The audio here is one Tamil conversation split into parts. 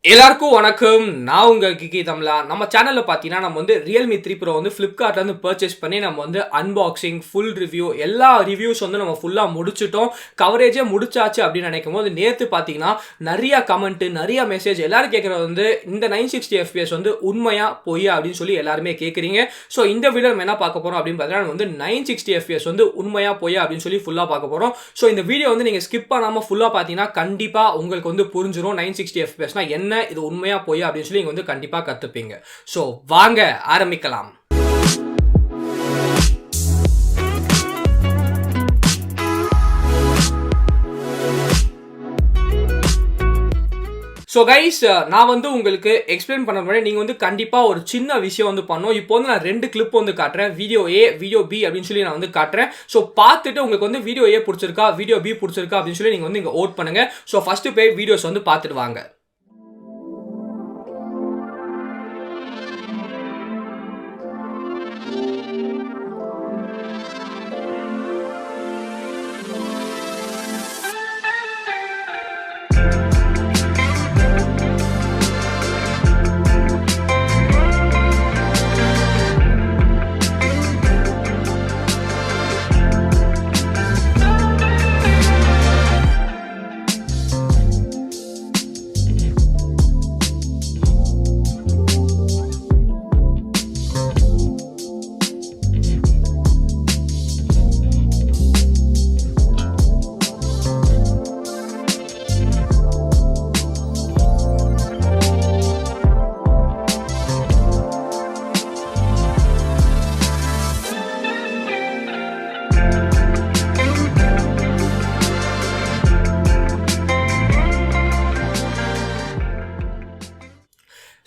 எல்லாருக்கும் வணக்கம். நான் உங்க கிக்கி தமிழா. நம்ம சேனல்ல பார்த்தீங்கன்னா நம்ம வந்து Realme 3 Pro வந்து Flipkartல இருந்து பர்ச்சேஸ் பண்ணி நம்ம வந்து அன்பாக்சிங், ஃபுல் ரிவ்யூ எல்லா ரிவ்யூஸ் வந்து நம்ம ஃபுல்லா முடிச்சிட்டோம். கவரேஜே முடிச்சாச்சு அப்படின்னு நினைக்கும்போது நேத்து பார்த்தீங்கன்னா நிறைய கமெண்ட், நிறைய மெசேஜ் எல்லாரும் கேட்கறது வந்து இந்த 960 FPS வந்து உண்மையா பொய்யா அப்படின்னு சொல்லி எல்லாருமே கேட்குறீங்க. ஸோ இந்த வீடியோ நம்ம என்ன பார்க்க போறோம் அப்படின்னு பார்த்தீங்கன்னா வந்து 960 FPS வந்து உண்மையா பொய்யா அப்படின்னு சொல்லி ஃபுல்லா பார்க்க போறோம். ஸோ இந்த வீடியோ வந்து நீங்க ஸ்கிப் பண்ணாம ஃபுல்லா பார்த்தீங்கன்னா கண்டிப்பா உங்களுக்கு வந்து புரிஞ்சிடும் 960 FPSனா என்ன, இது உண்மையா போய் அப்படின்னு சொல்லி நீங்க வந்து கண்டிப்பா கத்துப்பீங்க. சோ வாங்க ஆரம்பிக்கலாம். ஸோ கைஸ், நான் வந்து உங்களுக்கு எக்ஸ்பிளைன் பண்ண முன்னாடி நீங்கள் வந்து கண்டிப்பாக ஒரு சின்ன விஷயம் வந்து பண்ணணும். இப்போ வந்து நான் 2 கிளிப் வந்து காட்டுறேன். வீடியோ ஏ, வீடியோ பி அப்படின்னு சொல்லி நான் வந்து காட்டுறேன். ஸோ பார்த்துட்டு உங்களுக்கு வந்து வீடியோ ஏ பிடிச்சிருக்கா, வீடியோ பி பிடிச்சிருக்கா அப்படின்னு சொல்லி நீங்கள் வந்து இங்கே ஓட் பண்ணுங்க. ஸோ ஃபர்ஸ்ட் போய் வீடியோஸ் வந்து பார்த்துட்டு வாங்க.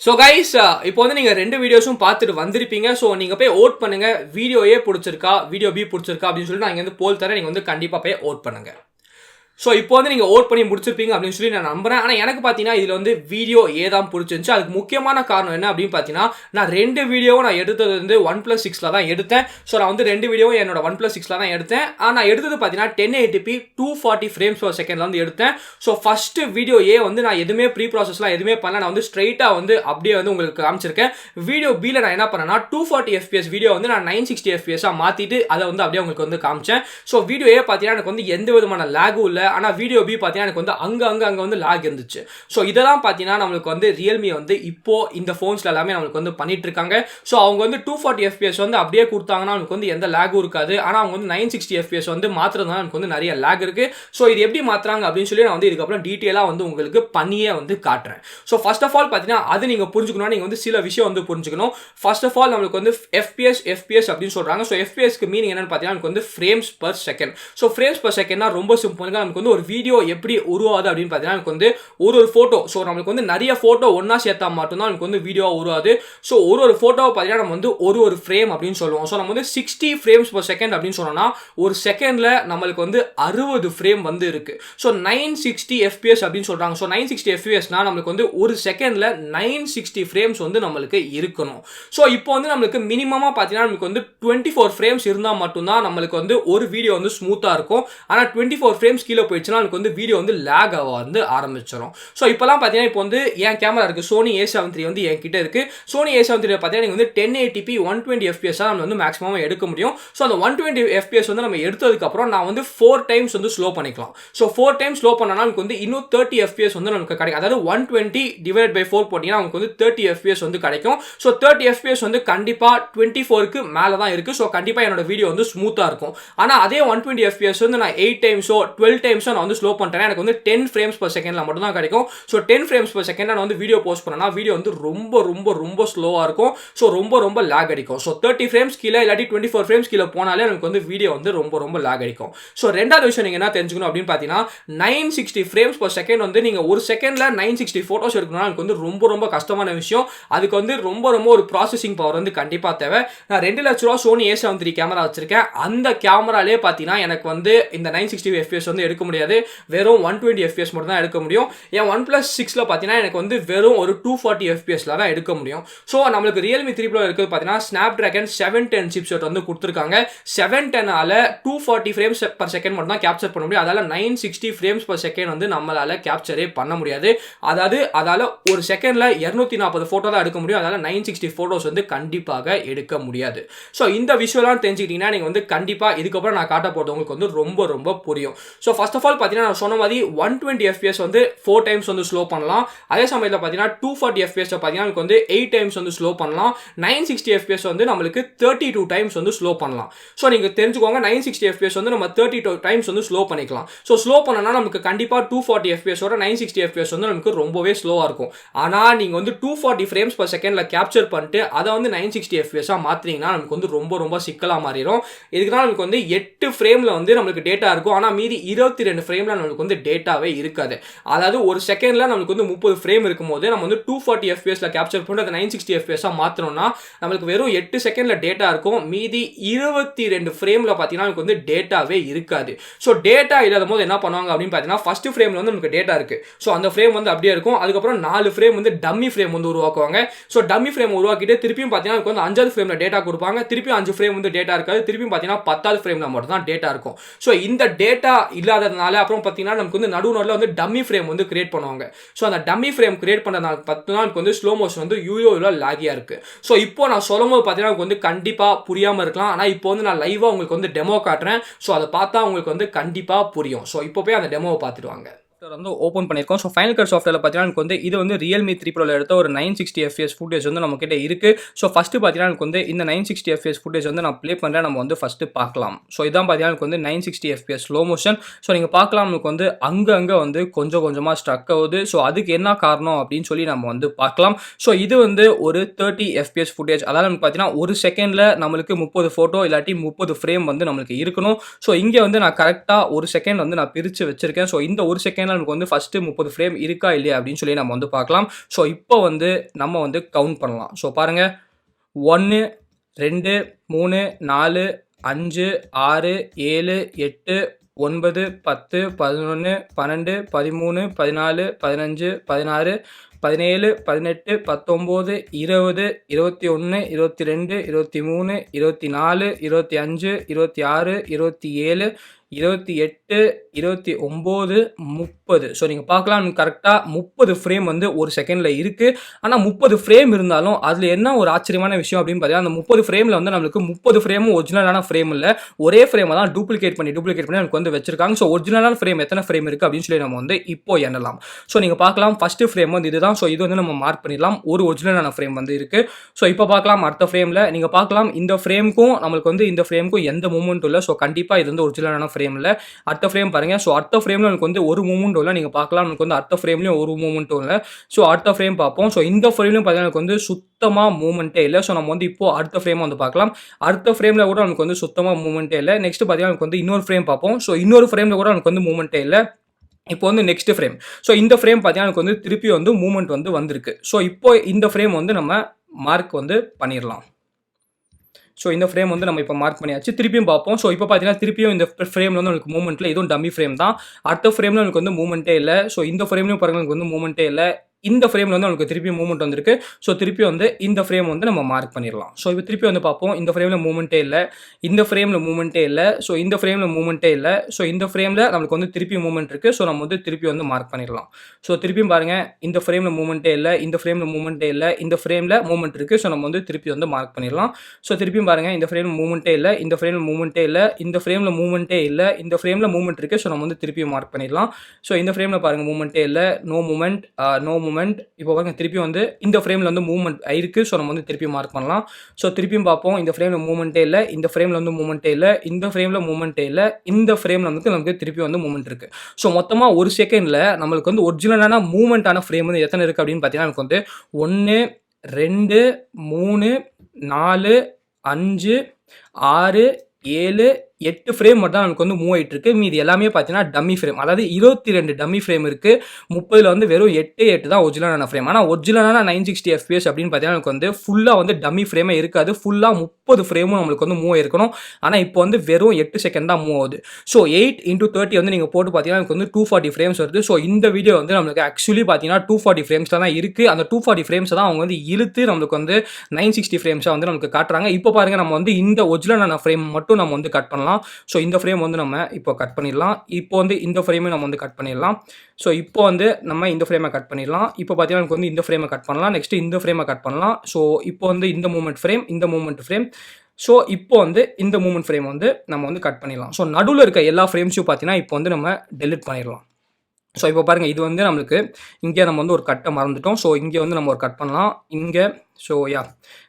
ஸோ கைஸ், இப்போ வந்து நீங்கள் 2 வீடியோஸும் பார்த்துட்டு வந்திருப்பீங்க. ஸோ நீங்கள் போய் ஓட் பண்ணுங்க. வீடியோ ஏ பிடிச்சிருக்கா, வீடியோ பி பிடிச்சிருக்கா அப்படின்னு சொல்லி நான் இங்கே வந்து போல் தரேன். நீங்கள் வந்து கண்டிப்பாக போய் ஓட் பண்ணுங்க. ஸோ இப்போ வந்து நீங்கள் ஓட் பண்ணி முடிச்சிருப்பீங்க அப்படின்னு சொல்லி நான் நம்புறேன். ஆனால் எனக்கு பார்த்தீங்கன்னா இதில் வந்து வீடியோ ஏ தான் பிடிச்சிருந்துச்சு. அதுக்கு முக்கியமான காரணம் என்ன அப்படின்னு பார்த்தீங்கன்னா, நான் 2 வீடியோவும் நான் எடுத்தது வந்து 1+6 தான் எடுத்தேன். ஸோ நான் வந்து 2 வீடியோவும் என்னோட 1+6 தான் எடுத்தேன். நான் எடுத்தது பார்த்தீங்கன்னா 1080p 240 frames per second வந்து எடுத்தேன். ஸோ ஃபர்ஸ்ட் வீடியோ ஏ வந்து நான் எதுவுமே ப்ரீ ப்ராசஸ்லாம் எதுவுமே பண்ணல. நான் வந்து ஸ்ட்ரைட்டாக வந்து அப்படியே வந்து உங்களுக்கு காமிச்சிருக்கேன். வீடியோ பியில் நான் என்ன பண்ணேன்னா 240 FPS வீடியோ வந்து நான் 960 FPS மாற்றிட்டு அதை வந்து அப்படியே உங்களுக்கு வந்து காமிச்சேன். ஸோ வீடியோ ஏ பார்த்தீங்கன்னா எனக்கு வந்து எந்த விதமான லேகும் இல்லை. ஆனால் வீடியோ பி பார்த்தீங்கன்னா எனக்கு வந்து அங்கே வந்து லாக் இருந்துச்சு. ஸோ இதெல்லாம் பார்த்தீங்கன்னா நம்மளுக்கு வந்து ரியல்மி வந்து இப்போ இந்த ஃபோன்ஸ்ல எல்லாமே நம்மளுக்கு வந்து பண்ணிட்டு இருக்காங்க. ஸோ அவங்க வந்து 240 FPS வந்து அப்படியே கொடுத்தாங்கன்னா நமக்கு வந்து எந்த லேகும் இருக்காது. ஆனால் அவங்க வந்து 960 FPS வந்து மாற்றுறதுனால நமக்கு வந்து நிறைய லேக் இருக்கு. ஸோ இது எப்படி மாற்றுறாங்க அப்படின்னு சொல்லி நான் வந்து இதுக்கப்புறம் டீட்டெயிலாக வந்து உங்களுக்கு பண்ணியே வந்து காட்டுறேன். ஸோ ஃபர்ஸ்ட் ஆஃப் ஆல் பார்த்தீங்கன்னா அது நீங்கள் புரிஞ்சுக்கணும். நீங்கள் வந்து சில விஷயம் வந்து புரிஞ்சுக்கணும். ஃபர்ஸ்ட் ஆஃப் ஆல் நம்மளுக்கு வந்து FPS அப்படின்னு சொல்றாங்க. ஸோ FPSக்கு மீனிங் என்னன்னு பார்த்தீங்கன்னா நமக்கு வந்து frames per second. So frames per செகண்ட்னா ரொம்ப சிம்பிள். நமக்கு வந்து ஒரு வீடியோ எப்படி உருவாது அப்படின்னு பார்த்தீங்கன்னா நமக்கு வந்து ஒரு ஃபோட்டோ, ஸோ நம்மளுக்கு வந்து நிறைய ஃபோட்டோ ஒன்றா சேர்த்தா மட்டும்தான் நமக்கு வந்து வீடியோ உருவாது. ஸோ ஒரு ஃபோட்டோவை பார்த்தீங்கன்னா நம்ம வந்து ஒரு ஃப்ரேம் அப்படின்னு சொல்லுவோம். ஸோ நம்ம வந்து 60 frames per second அப்படின்னு சொன்னோம்னா ஒரு செகண்டில் நம்மளுக்கு வந்து 60 ஃப்ரேம் வந்து இருக்கு. ஸோ 960 FPS அப்படின்னு சொல்கிறாங்க. ஸோ 960 FPSனா நம்மளுக்கு வந்து ஒரு செகண்டில் 960 ஃப்ரேம்ஸ் வந்து நம்மளுக்கு இருக்கணும். ஸோ இப்போ வந்து நம்மளுக்கு மினிமமாக பார்த்தீங்கன்னா நமக்கு வந்து 24 ஃப்ரேம்ஸ் இருந்தால் மட்டும்தான் நம்மளுக்கு வந்து ஒரு வீடியோ வந்து ஸ்மூத்தாக இருக்கும். ஆனால் 24 ஃப்ரேம்ஸ் கீழே போயிடுச்சுன்னா நமக்கு வந்து வீடியோ வந்து லேக் ஆக வந்து ஆரம்பிச்சிடும். ஸோ இப்போலாம் பார்த்தீங்கன்னா இப்போ வந்து என் கேமரா இருக்குது, சோனி A7 III வந்து என்கிட்ட இருக்குது. சோனி A7 III பார்த்தீங்கன்னா நீங்கள் வந்து 1080p 120 FPS நம்ம வந்து மேக்ஸிமம் எடுக்க முடியும். ஸோ அந்த 120 FPS வந்து நம்ம எடுத்ததுக்கப்புறம் நான் வந்து 4 times வந்து ஸ்லோ பண்ணிக்கலாம். ஸோ 4 times ஸ்லோ பண்ணனா நமக்கு வந்து இன்னும் 30 FPS வந்து நமக்கு கிடைக்கும். அதாவது 120 divided by 4 போட்டிங்கன்னா நமக்கு வந்து 30 FPS வந்து கிடைக்கும். ஸோ 30 FPS வந்து கண்டிப்பாக 24க்கு மேலே தான் இருக்குது. ஸோ கண்டிப்பாக என்னோட வீடியோ வந்து ஸ்மூத்தாக இருக்கும். ஆனால் அதே 120 FPS வந்து நான் 8 times 12 times நான் வந்து ஸ்லோ பண்ணிட்டேன். எனக்கு வந்து 10 frames per second மட்டும் தான் கிடைக்கும். ஸோ 10 frames per second நான் வந்து வீடியோ போஸ்ட் பண்ணனா வீடியோ வந்து ரொம்ப ஸ்லோவாக இருக்கும். ஸோ ரொம்ப லேக் அடிக்கும். ஸோ 30 frames கீழே இல்லாட்டி 24 frames கீழே போனாலே எனக்கு வந்து வீடியோ வந்து ரொம்ப லேக் அடிக்கும். ஸோ ரெண்டாவது விஷயம் நீங்கள் என்ன தெரிஞ்சுக்கணும் அப்படின்னு பார்த்தீங்கன்னா 960 frames per second வந்து நீங்கள் ஒரு செகண்டில் 960 ஃபோட்டோஸ் எடுக்கணும்னா எனக்கு வந்து ரொம்ப கஷ்டமான விஷயம். அதுக்கு வந்து ரொம்ப ஒரு ப்ராசஸிங் பவர் வந்து கண்டிப்பாக தேவை. நான் 2 லட்ச ரூபா சோனி A7 III கேமரா வச்சிருக்கேன். அந்த கேமராலே பார்த்தீங்கன்னா எனக்கு வந்து இந்த 960 FPS வந்து எடுக்க முடியாது, வெறும் 120 fps மட்டும் தான் எடுக்க முடியும். என் OnePlus 6ல பார்த்தீங்கன்னா எனக்கு வந்து வெறும் ஒரு 240 fpsல தான் எடுக்க முடியும். ஸோ நம்மளுக்கு Realme 3 Pro இருக்குது பார்த்தீங்கன்னா Snapdragon 710 சிப்செட் வந்து கொடுத்துருக்காங்க. 710ஆல 240 frames per second மட்டும் தான் கேப்சர் பண்ண முடியும். அதால 960 frames per second வந்து நம்மளால கேப்சரே பண்ண முடியாது. அதால ஒரு செகண்ட்ல 240 போட்டோ தான் எடுக்க முடியும். அதால 960 போட்டோஸ் வந்து கண்டிப்பாக எடுக்க முடியாது. ஸோ இந்த விஷயம்லாம் தெரிஞ்சுக்கிட்டீங்கன்னா நீங்க வந்து கண்டிப்பா இதுக்கப்புறம் நான் காட்ட போறது உங்களுக்கு வந்து ரொம்ப ரொம்ப புரியும். ஸோ ஃபர்ஸ்ட் ஆஃப் ஆல் பார்த்தீங்கன்னா நான் சொன்ன மாதிரி 120 fps வந்து 4 டைம்ஸ் வந்து ஸ்லோ பண்ணலாம். அதே சமயத்தில் பார்த்தீங்கன்னா 240 fps பார்த்தீங்கன்னா நமக்கு வந்து 8 டைம்ஸ் வந்து ஸ்லோ பண்ணலாம். 960 fps வந்து நம்மளுக்கு 32 டைம்ஸ் வந்து ஸ்லோ பண்ணலாம். ஸோ நீங்க தெரிஞ்சுக்கோங்க, 960 fps வந்து நம்ம 32 டைம்ஸ் வந்து ஸ்லோ பண்ணிக்கலாம். ஸோ ஸ்லோ பண்ணனா நமக்கு கண்டிப்பா 240 fps ஓட 960 fps வந்து நமக்கு ரொம்பவே ஸ்லோவா இருக்கும். ஆனா நீங்க வந்து 240 frames per secondல கேப்சர் பண்ணிட்டு அதை வந்து 960 fps மாத்தினீங்கன்னா நமக்கு வந்து ரொம்ப ரொம்ப சிக்கலா மாறிடும். இதுக்குனால நமக்கு வந்து 8 ஃப்ரேம்ல வந்து நமக்கு டேட்டா இருக்கும். ஆனா மீதி 22 ஃப்ரேம்ல நமக்கு வந்து டேட்டாவே இருக்காது. அதாவது ஒரு செகண்ட்ல நமக்கு வந்து 30 ஃப்ரேம் இருக்கும்போது நம்ம வந்து 240 fpsல கேப்சர் பண்ணி அதை 960 fps மாத்தணும்னா நமக்கு வெறும் 8 செகண்ட்ல டேட்டா இருக்கும். மீதி 22 ஃப்ரேம்ல பார்த்தீங்கன்னா நமக்கு வந்து டேட்டாவே இருக்காது. ஸோ டேட்டா இல்லாத போது என்ன பண்ணுவாங்க அப்படின்னு பார்த்தீங்கன்னா ஃபர்ஸ்ட் ஃப்ரேம்ல வந்து நமக்கு டேட்டா இருக்கு. ஸோ அந்த ஃப்ரேம் வந்து அப்படியே இருக்கும். அதுக்கப்புறம் 4 ஃப்ரேம் வந்து டம்மி ஃப்ரேம் வந்து உருவாக்குவாங்க. ஸோ டம்மி ஃப்ரேம் உருவாக்கிட்டு திருப்பியும் பார்த்தீங்கன்னா நமக்கு வந்து 5வது ஃப்ரேம்ல டேட்டா கொடுப்பாங்க. திருப்பி 5 ஃப்ரேம் வந்து டேட்டா இருக்காது. திருப்பியும் பார்த்தீங்கன்னா 10வது ஃப்ரேம்ல மட்டும் தான் டேட்டா இருக்கும். ஸோ இந்த டேட்டா இல்லாததுனால அப்புறம் பார்த்தீங்கன்னா நமக்கு வந்து நடுவில் வந்து டம்மி ஃப்ரேம் வந்து கிரியேட் பண்ணுவாங்க. ஸோ அந்த டம்மி ஃப்ரேம் கிரியேட் பண்ணனால பார்த்தீங்கன்னா நமக்கு வந்து ஸ்லோ மோஷன் வந்து யூயோல லாகியா இருக்கு. ஸோ இப்போ நான் சொல்லும் போது பார்த்தீங்கன்னா நமக்கு வந்து கண்டிப்பா புரியாம இருக்கலாம். ஆனால் இப்போ வந்து நான் லைவா உங்களுக்கு வந்து டெமோ காட்டுறேன். ஸோ அதை பார்த்தா உங்களுக்கு வந்து கண்டிப்பா புரியும். ஸோ இப்போ போய் அந்த டெமோவை பார்த்துட்டு வாங்க. வந்து ஓப்பன் பண்ணியிருக்கோம். ஸோ ஃபைனல் கட் சாஃப்ட்வேரில் பார்த்தீங்கன்னா எனக்கு வந்து இது வந்து Realme 3 Proல எடுத்த ஒரு 960 fps ஃபுட்டேஜ் வந்து நம்ம கிட்ட இருக்கு. ஸோ ஃபர்ஸ்ட் பார்த்தீங்கன்னா எனக்கு வந்து இந்த 960 fps ஃபுட்டேஜ் வந்து நான் ப்ளே பண்ணுறேன். நம்ம வந்து ஃபர்ஸ்ட் பார்க்கலாம். ஸோ இதான் பார்த்தீங்கன்னா எனக்கு வந்து 960 fps ஸ்லோ மோஷன். ஸோ நீங்கள் பார்க்கலாம் நமக்கு வந்து அங்கங்கே வந்து கொஞ்சம் கொஞ்சமாக ஸ்ட்ரக் ஆகுது. ஸோ அதுக்கு என்ன காரணம் அப்படின்னு சொல்லி நம்ம வந்து பார்க்கலாம். ஸோ இது வந்து ஒரு 30 fps ஃபுட்டேஜ். அதாவது நமக்கு பார்த்தீங்கன்னா ஒரு செகண்டில் நம்மளுக்கு 30 ஃபோட்டோ இல்லாட்டி 30 ஃப்ரேம் வந்து நம்மளுக்கு இருக்கணும். ஸோ இங்கே வந்து நான் கரெக்டாக ஒரு செகண்ட் வந்து நான் பிரித்து வச்சிருக்கேன். ஸோ இந்த ஒரு செகண்ட் நமக்கு வந்து ஃபர்ஸ்ட் 30 ஃப்ரேம் இருக்கா இல்லையா அப்படின்னு சொல்லி நம்ம வந்து பார்க்கலாம். ஸோ இப்போ வந்து நம்ம வந்து கவுண்ட் பண்ணலாம். ஸோ பாருங்க, 1 2 3 4 5 6 7 8 9 10 11 12 13 14 15 16 17 18 19 20 21 22 23 24 25 26 27 28 29 30. ஸோ நீங்கள் பார்க்கலாம் கரெக்டாக 30 ஃப்ரேம் வந்து ஒரு செகண்டில் இருக்குது. ஆனால் 30 ஃப்ரேம் இருந்தாலும் அதில் என்ன ஒரு ஆச்சரியமான விஷயம் அப்படின்னு பார்த்தீங்கன்னா அந்த 30 ஃப்ரேமில் வந்து நம்மளுக்கு 30 ஃப்ரேமும் ஒரிஜினலான ஃப்ரேம் இல்லை, ஒரே ஃப்ரேமை தான் டூப்ளிகேட் பண்ணி நமக்கு வந்து வச்சிருக்காங்க. ஸோ ஒரிஜினலான ஃப்ரேம் எத்தனை ஃப்ரேம் இருக்குது அப்படின்னு சொல்லி நம்ம வந்து இப்போ எண்ணலாம். ஸோ நீங்கள் பார்க்கலாம் ஃபர்ஸ்ட் ஃப்ரேம் வந்து இதுதான். ஸோ இது வந்து நம்ம மார்க் பண்ணிடலாம். ஒரு ஒரிஜினலான ஃப்ரேம் வந்து இருக்குது. ஸோ இப்போ பார்க்கலாம் அடுத்த ஃப்ரேமில் நீங்கள் பார்க்கலாம் இந்த ஃப்ரேமுக்கும் நம்மளுக்கு வந்து இந்த ஃப்ரேமுக்கும் எந்த மூவ்மெண்ட்டும் இல்லை. ஸோ கண்டிப்பாக இது வந்து ஒரிஜினலான ஃப்ரேம் இல்லை. அடுத்த ஃப்ரேம் பாருங்க. ஸோ அடுத்த ஃப்ரேம்ல எனக்கு வந்து ஒரு மூவ்மெண்ட் இல்லை. நீங்கள் பார்க்கலாம் எனக்கு வந்து அடுத்த ஃப்ரேம்லயும் ஒரு மூவ்மெண்ட்டும் இல்லை. ஸோ அடுத்த ஃப்ரேம் பார்ப்போம். ஸோ இந்த ஃப்ரேம்லையும் பார்த்தீங்கன்னா எனக்கு வந்து சுத்தமாக மூவ்மெண்ட்டே இல்லை. ஸோ நம்ம வந்து இப்போ அடுத்த ஃப்ரேம் வந்து பார்க்கலாம். அடுத்த ஃப்ரேம்ல கூட நமக்கு வந்து சுத்தமாக மூவ்மெண்ட்டே இல்லை. நெக்ஸ்ட் பார்த்தீங்கன்னா எனக்கு வந்து இன்னொரு ஃப்ரேம் பார்ப்போம். ஸோ இன்னொரு ஃப்ரேம்ல கூட எனக்கு வந்து மூவ்மெண்ட்டே இல்லை. இப்போ வந்து நெக்ஸ்ட் ஃப்ரேம். ஸோ இந்த ஃப்ரேம் பார்த்தீங்கன்னா எனக்கு வந்து திருப்பி வந்து மூவ்மெண்ட் வந்து வந்திருக்கு. ஸோ இப்போ இந்த ஃப்ரேம் வந்து நம்ம மார்க் வந்து பண்ணிடலாம். ஸோ இந்த ஃப்ரேம் வந்து நம்ம இப்போ மார்க் பண்ணியாச்சு. திருப்பியும் பார்ப்போம். ஸோ இப்போ பார்த்தீங்கன்னா திருப்பியும் இந்த ஃப்ரேமில் வந்து உங்களுக்கு மூவ்மெண்ட்டில் இதுவும் டம்மி ஃப்ரேம் தான். அடுத்த ஃப்ரேமில் எனக்கு வந்து மூவ்மெண்ட்டே இல்லை. ஸோ இந்த ஃப்ரேம்லையும் பாருங்கள் எனக்கு வந்து மூவ்மெண்ட்டே இல்லை. இந்த ஃப்ரேமில் வந்து நமக்கு திருப்பி மூவ்மெண்ட் வந்திருக்கு. ஸோ திருப்பி வந்து இந்த ஃப்ரேம் வந்து நம்ம மார்க் பண்ணிடலாம். ஸோ இப்போ திருப்பி வந்து பார்ப்போம். இந்த ஃப்ரேமில் மூவ்மெண்ட்டே இல்லை, இந்த ஃப்ரேமில் மூவ்மெண்ட்டே இல்லை, ஸோ இந்த ஃப்ரேமில் மூவ்மெண்ட்டே இல்லை. ஸோ இந்த ஃப்ரேமில் நம்மளுக்கு வந்து திருப்பி மூவ்மெண்ட் இருக்குது. ஸோ நம்ம வந்து திருப்பி வந்து மார்க் பண்ணிடலாம். ஸோ திருப்பியும் பாருங்கள் இந்த ஃப்ரேமில் மூவ்மெண்ட்டே இல்லை, இந்த ஃப்ரேமில் மூவ்மெண்ட்டே இல்லை, இந்த ஃப்ரேமில் மூவ்மெண்ட் இருக்குது. ஸோ நம்ம வந்து திருப்பி வந்து மார்க் பண்ணிடலாம். ஸோ திருப்பியும் பாருங்கள் இந்த ஃப்ரேமில் மூவ்மெண்ட்டே இல்லை, இந்த ஃப்ரேமில் மூவ்மெண்ட்டே இல்லை, இந்த ஃப்ரேமில் மூவ்மெண்ட்டே இல்லை, இந்த ஃப்ரேமில் மூவ்மெண்ட் இருக்குது. ஸோ நம்ம வந்து திருப்பியும் மார்க் பண்ணிடலாம். ஸோ இந்த ஃப்ரேமில் பாருங்கள் மூவ்மெண்ட்டே இல்லை, நோ மூவ்மெண்ட், நோ மூவ்மெண்ட். இப்போ பாருங்க திருப்பி வந்து இந்த ஃப்ரேமில் வந்து மூவ்மெண்ட் ஆயிருக்கு. ஸோ நம்ம வந்து திருப்பி மார்க் பண்ணலாம். ஸோ திருப்பியும் பார்ப்போம். இந்த ஃப்ரேமில் மூவ்மெண்ட்டே இல்லை, இந்த ஃப்ரேமில் வந்து மூவ்மெண்ட்டே இல்லை, இந்த ஃப்ரேமில் மூவ்மெண்ட்டே இல்லை, இந்த ஃப்ரேமில் வந்து நமக்கு திருப்பி வந்து மூவ்மெண்ட் இருக்குது. ஸோ மொத்தமாக ஒரு செகண்டில் நம்மளுக்கு வந்து ஒரிஜினலான மூவ்மெண்ட்டான ஃப்ரேம் வந்து எத்தனை இருக்குது அப்படின்னு பார்த்தீங்கன்னா நமக்கு வந்து 1 2 3 4 5 6 7 8 ஃப்ரேம் மட்டும் தான் நமக்கு வந்து மூவ் ஆயிட்டு இருக்கு. மீதி எல்லாமே பார்த்தீங்கன்னா டம்மி ஃப்ரேம். அதாவது 22 டம்மி ஃப்ரேம் இருக்கு. 30ல வந்து வெறும் 8 தான் ஒரிஜினலான ஃப்ரேம். ஆனா ஒரிஜினலான 960 FPS அப்படின்னு பார்த்தீங்கன்னா நமக்கு வந்து ஃபுல்லா வந்து டம்மி ஃப்ரேமே இருக்காது. ஃபுல்லா 30 ஃப்ரேமும் நம்மளுக்கு வந்து மூவ் ஆயிருக்கணும். ஆனா இப்போ வந்து வெறும் 8 செகண்ட் தான் மூவ் ஆகுது. ஸோ 8x30 வந்து நீங்க போட்டு பார்த்தீங்கன்னா நமக்கு வந்து 240 ஃப்ரேம்ஸ் வருது. ஸோ இந்த வீடியோ வந்து நம்மளுக்கு ஆக்சுவலி பார்த்தீங்கன்னா 240 ஃப்ரேம்ஸ்ல தான் இருக்கு. அந்த 240 ஃப்ரேம்ஸ் தான் அவங்க வந்து இழுத்து நம்மளுக்கு வந்து 960 ஃப்ரேம்ஸா வந்து நமக்கு காட்டுறாங்க. இப்போ பாருங்க நம்ம வந்து இந்த ஒரிஜினலான ஃப்ரேம் மட்டும் நம்ம வந்து கட் பண்ணலாம். ஸோ இந்த ஃப்ரேம் வந்து நம்ம இப்போ கட் பண்ணிடலாம். இப்போ வந்து இந்த ஃப்ரேமை நம்ம வந்து கட் பண்ணிடலாம். ஸோ இப்போ வந்து நம்ம இந்த ஃப்ரேமை கட் பண்ணிடலாம். இப்போ பார்த்தீங்கன்னா நமக்கு வந்து இந்த ஃப்ரேமை கட் பண்ணலாம். நெக்ஸ்ட் இந்த ஃப்ரேமை கட் பண்ணலாம். ஸோ இப்போ வந்து இந்த மூமெண்ட் ஃப்ரேம், இந்த மூமெண்ட் ஃப்ரேம். ஸோ இப்போ வந்து இந்த மூமெண்ட் ஃப்ரேம் வந்து நம்ம வந்து கட் பண்ணிடலாம். ஸோ நடுவில் இருக்க எல்லா ஃப்ரேம்ஸையும் பார்த்தீங்கன்னா இப்போ வந்து நம்ம டெலிட் பண்ணிடலாம். ஸோ இப்போ பாருங்கள், இது வந்து நம்மளுக்கு இங்கே நம்ம வந்து ஒரு கட்டை மறந்துட்டோம். ஸோ இங்கே வந்து நம்ம ஒரு கட் பண்ணலாம். இங்கே ஸோ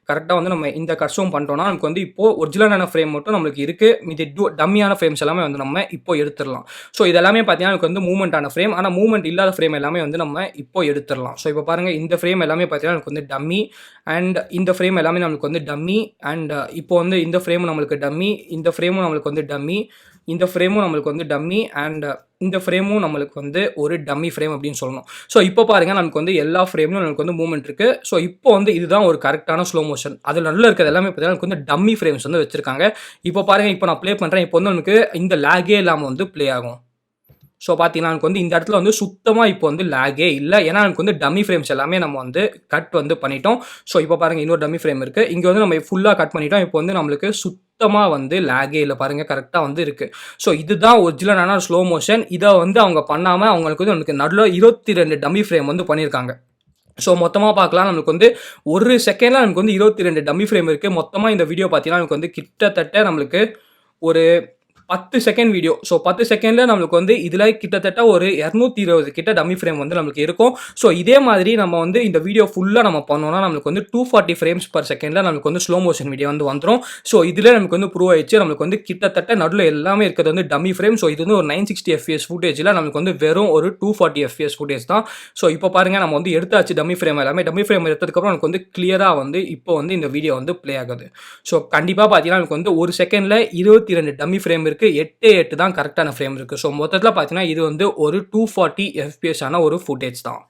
கரெக்டாக வந்து நம்ம இந்த கட்ஸும் பண்ணிட்டோம்னா நமக்கு வந்து இப்போது ஒரிஜினலான ஃப்ரேம் மட்டும் நம்மளுக்கு இருக்குது. மீதி டம்மியான ஃப்ரேம்ஸ் எல்லாமே வந்து நம்ம இப்போ எடுத்துடலாம். ஸோ இது எல்லாமே பார்த்தீங்கன்னா நமக்கு வந்து மூவ்மெண்ட்டான ஃப்ரேம். ஆனால் மூவ்மெண்ட் இல்லாத ஃப்ரேம் எல்லாமே வந்து நம்ம இப்போ எடுத்துடலாம். ஸோ இப்போ பாருங்கள், இந்த ஃப்ரேம் எல்லாமே பார்த்தீங்கன்னா நமக்கு வந்து டம்மி, அண்ட் இந்த ஃப்ரேம் எல்லாமே நம்மளுக்கு வந்து டம்மி, அண்ட் இப்போ வந்து இந்த ஃப்ரேமும் நம்மளுக்கு டம்மி, இந்த ஃப்ரேமும் நம்மளுக்கு வந்து டம்மி, இந்த ஃப்ரேமும் நம்மளுக்கு வந்து டம்மி, அண்ட் இந்த ஃப்ரேமும் நம்மளுக்கு வந்து ஒரு டம்மி ஃப்ரேம் அப்படின்னு சொல்லணும். ஸோ இப்போ பாருங்கள், நமக்கு வந்து எல்லா ஃப்ரேம்லையும் நமக்கு வந்து மூவ்மெண்ட் இருக்குது. ஸோ இப்போ வந்து இதுதான் ஒரு கரெக்டான ஸ்லோ மோஷன். அதில் நல்லா இருக்கிறது எல்லாமே பார்த்தீங்கன்னா நமக்கு வந்து டம்மி ஃப்ரேம்ஸ் வந்து வச்சிருக்காங்க. இப்போ பாருங்கள், இப்போ நான் ப்ளே பண்ணுறேன். இப்போ வந்து நமக்கு இந்த லேகே இல்லாமல் வந்து ப்ளே ஆகும். ஸோ பார்த்தீங்கன்னா எனக்கு வந்து இந்த இடத்துல வந்து சுத்தமாக இப்போ வந்து லேகே இல்லை. ஏன்னா எனக்கு வந்து டம்மி ஃப்ரேம்ஸ் எல்லாமே நம்ம வந்து கட் வந்து பண்ணிட்டோம். ஸோ இப்போ பாருங்கள், இன்னொரு டம்மி ஃப்ரேம் இருக்குது. இங்கே வந்து நம்ம ஃபுல்லாக கட் பண்ணிட்டோம். இப்போ வந்து நம்மளுக்கு சுத்தமாக வந்து லேகே இல்லை. பாருங்கள், கரெக்டாக வந்து இருக்குது. ஸோ இதுதான் ஒரிஜினலான ஸ்லோ மோஷன். இதை வந்து அவங்க பண்ணாமல் அவங்களுக்கு வந்து நமக்கு நடுவில் 22 டம்மி ஃப்ரேம் வந்து பண்ணியிருக்காங்க. ஸோ மொத்தமாக பார்க்கலாம், நமக்கு வந்து ஒரு செகண்டில் நமக்கு வந்து 22 டம்மி ஃப்ரேம் இருக்குது. மொத்தமாக இந்த வீடியோ பார்த்தீங்கன்னா நமக்கு வந்து கிட்டத்தட்ட நம்மளுக்கு ஒரு 10 செகண்ட் வீடியோ. ஸோ 10 செகண்டில் நம்மளுக்கு வந்து இதில் கிட்டத்தட்ட ஒரு 220 கிட்ட டம்மி ஃப்ரேம் வந்து நம்மளுக்கு இருக்கும். ஸோ இதே மாதிரி நம்ம வந்து இந்த வீடியோ ஃபுல்லாக நம்ம பண்ணோம்னா நம்மளுக்கு வந்து 240 ஃப்ரேம்ஸ் பர் செகண்டில் நம்மளுக்கு வந்து ஸ்லோ மோஷன் வீடியோ வந்து வந்துடும். ஸோ இதில் நமக்கு வந்து ப்ரூவ் ஆயிடுச்சு. நம்மளுக்கு வந்து கிட்டத்தட்ட நடுவில் எல்லாமே இருக்கிறது வந்து டம்மி ஃப்ரேம். ஸோ இது வந்து ஒரு 960 FPS ஃபுட்டேஜில் நமக்கு வந்து வெறும் ஒரு 240 FPS ஃபுட்டேஜ் தான். ஸோ இப்போ பாருங்கள், நம்ம வந்து எடுத்தாச்சு டம்மி ஃப்ரேம் எல்லாமே. டம்மி ஃப்ரேம் எடுத்ததுக்கப்புறம் நமக்கு வந்து கிளியராக வந்து இப்போ வந்து இந்த வீடியோ வந்து ப்ளே ஆகுது. ஸோ கண்டிப்பாக பார்த்தீங்கன்னா நமக்கு வந்து ஒரு செகண்டில் 22 டம்மி ஃப்ரேம் இருக்குது. 8 தான் கரெக்டான ஃப்ரேம் இருக்குது. ஸோ மொத்தத்தில் பார்த்தீங்கன்னா இது வந்து ஒரு 240 FPS ஆன ஒரு ஃபுட்டேஜ் தான்.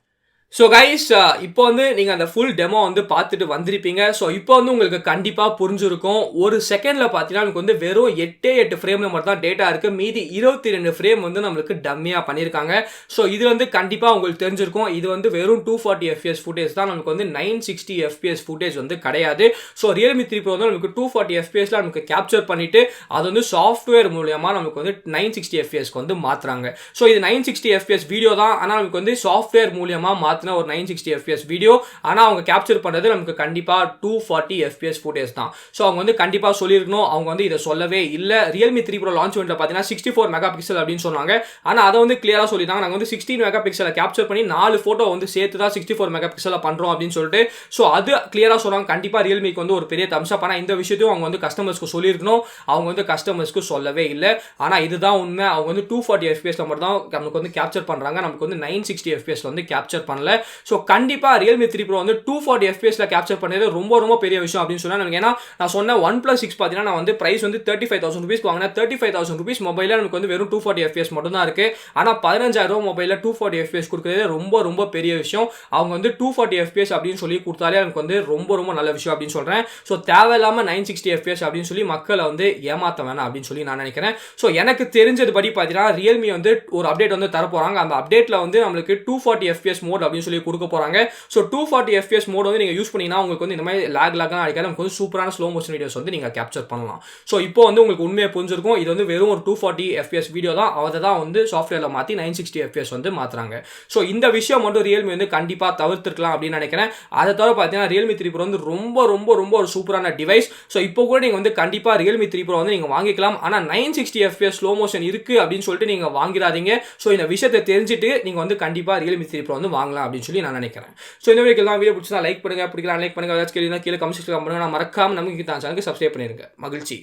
ஸோ கைஸ், இப்போ வந்து நீங்கள் அந்த ஃபுல் டெமோ வந்து பார்த்துட்டு வந்திருப்பீங்க. ஸோ இப்போ வந்து உங்களுக்கு கண்டிப்பாக புரிஞ்சிருக்கும். ஒரு செகண்டில் பார்த்தீங்கன்னா நமக்கு வந்து வெறும் 8 ஃப்ரேமில் மட்டும் தான் டேட்டா இருக்குது. மீதி 22 ஃப்ரேம் வந்து நம்மளுக்கு டம்மியாக பண்ணியிருக்காங்க. ஸோ இது வந்து கண்டிப்பாக உங்களுக்கு தெரிஞ்சிருக்கும். இது வந்து வெறும் 240 FPS ஃபுட்டேஜ் தான். நமக்கு வந்து 960 FPS ஃபுட்டேஜ் வந்து கிடையாது. ஸோ Realme 3 Pro வந்து நமக்கு 240 FPSல நமக்கு கேப்சர் பண்ணிட்டு அது வந்து சாஃப்ட்வேர் மூலியமாக நமக்கு வந்து 960 FPSக்கு வந்து மாற்றுறாங்க. ஸோ இது 960 FPS வீடியோ தான். ஆனால் நமக்கு வந்து சாஃப்ட்வேர் மூலியமாக ஒரு 960 FPS வீடியோ. ஆனா அவங்க கேப்சர் பண்றது நமக்கு கண்டிப்பா 240 FPS ஃபுட்டேஜ் தான். சோ அவங்க வந்து கண்டிப்பா சொல்லிருக்கணும். அவங்க வந்து இத சொல்லவே இல்ல. Realme 3 Pro லான்ச் இவென்ட்ல பாத்தீங்கன்னா 64 மெகா பிக்சல் அப்படினு சொன்னாங்க. ஆனா அத வந்து கிளியரா சொல்லிட்டாங்க. நாங்க வந்து 16 மெகா பிக்சலை கேப்சர் பண்ணி 4 போட்டோ வந்து சேர்த்து தான் 64 மெகா பிக்சல்ல பண்றோம் அப்படினு சொல்லிட்டு சோ அது கிளியரா சொன்னாங்க. கண்டிப்பா Realmeக்கு வந்து ஒரு பெரிய தம்ஸ் அப். ஆனா இந்த விஷயத்தையும் அவங்க வந்து கஸ்டமர்ஸ்க்கு சொல்லிருக்கணும். அவங்க வந்து கஸ்டமர்ஸ்க்கு சொல்லவே இல்ல. ஆனா இதுதான் உண்மை. அவங்க வந்து 240 FPS ல மட்டும் தான் நமக்கு வந்து கேப்சர் பண்றாங்க. நமக்கு வந்து 960 FPS ல வந்து கேப்சர் பண்ணல. ஸோ கண்டிப்பா Realme 3 Pro வந்து 240 FPS ல கேப்சர் பண்ணது ரொம்ப ரொம்ப பெரிய விஷயம் அப்படின்னு சொன்னா. ஏன்னா நான் சொன்ன OnePlus 6 பார்த்தீங்கன்னா நான் வந்து பிரைஸ் வந்து 35,000 rupees வாங்கினேன். 35,000 rupees மொபைலில் நமக்கு வந்து வெறும் 240 FPS மட்டும் தான் இருக்கு. ஆனால் 15,000 மொபைலில் 240 FPS கொடுக்குறது ரொம்ப ரொம்ப பெரிய விஷயம். அவங்க வந்து 240 FPS அப்படின்னு சொல்லி கொடுத்தாலே எனக்கு வந்து ரொம்ப ரொம்ப நல்ல விஷயம் அப்படின்னு சொல்றேன். ஸோ தேவையில்லாம 960 FPS அப்படின்னு சொல்லி மக்களை வந்து ஏமாத்த வேணாம் அப்படின்னு சொல்லி நான் நினைக்கிறேன். ஸோ எனக்கு தெரிஞ்சது படி பார்த்தீங்கன்னா Realme வந்து ஒரு அப்டேட் வந்து தரப்போறாங்க. அந்த அப்டேட்ல வந்து நம்மளுக்கு 240 FPS மோட் அப்படின்னு சொல்லி கொடுக்க போறாங்க. சோ 240 FPS மோட் வந்து நீங்க யூஸ் பண்ணீங்கன்னா உங்களுக்கு வந்து இந்த மாதிரி லாக்லாம் அடிக்காது. நமக்கு வந்து சூப்பரான ஸ்லோ மோஷன் வீடியோஸ் வந்து நீங்க கேப்சர் பண்ணலாம். சோ இப்போ வந்து உங்களுக்கு உண்மையை புரிஞ்சிருக்கும். இது வந்து வெறும் ஒரு 240 FPS வீடியோ தான். அதை தான் வந்து சாஃப்ட்வேர்ல மாத்தி 960 FPS வந்து மாத்துறாங்க. சோ இந்த விஷயம் மட்டும் Realme வந்து கண்டிப்பா தவிர்த்திருக்கலாம் அப்படின்னு நினைக்கிறேன். அதை தவிர பார்த்தீங்கன்னா Realme 3 Pro வந்து ரொம்ப ரொம்ப ரொம்ப ஒரு சூப்பரான டிவைஸ். சோ இப்போ கூட நீங்க வந்து கண்டிப்பா Realme 3 Pro வந்து நீங்க வாங்கிக்கலாம். ஆனா 960 FPS ஸ்லோ மோஷன் இருக்கு அப்படின்னு சொல்லிட்டு நீங்க வாங்கிடாதீங்க. சோ இந்த விஷயத்தை தெரிஞ்சுட்டு நீங்க வந்து கண்டிப்பா Realme 3 Pro வந்து வாங்கலாம் அப்படின்னு சொல்லி நான் நினைக்கிறேன். சோ இந்த வீடியோ பிடிச்சா லைக் பண்ணுங்க, பிடிக்கலாம் லைக் பண்ணுங்க. ஏதாச்சும் கேள்வினா கீழே கமெண்ட் செக்ஷன்ல கமெண்ட் பண்ணுங்க. மறக்காம நமக்கு சேனலுக்கு சப்ஸ்கிரைப் பண்ணிருங்க. மகிழ்ச்சி.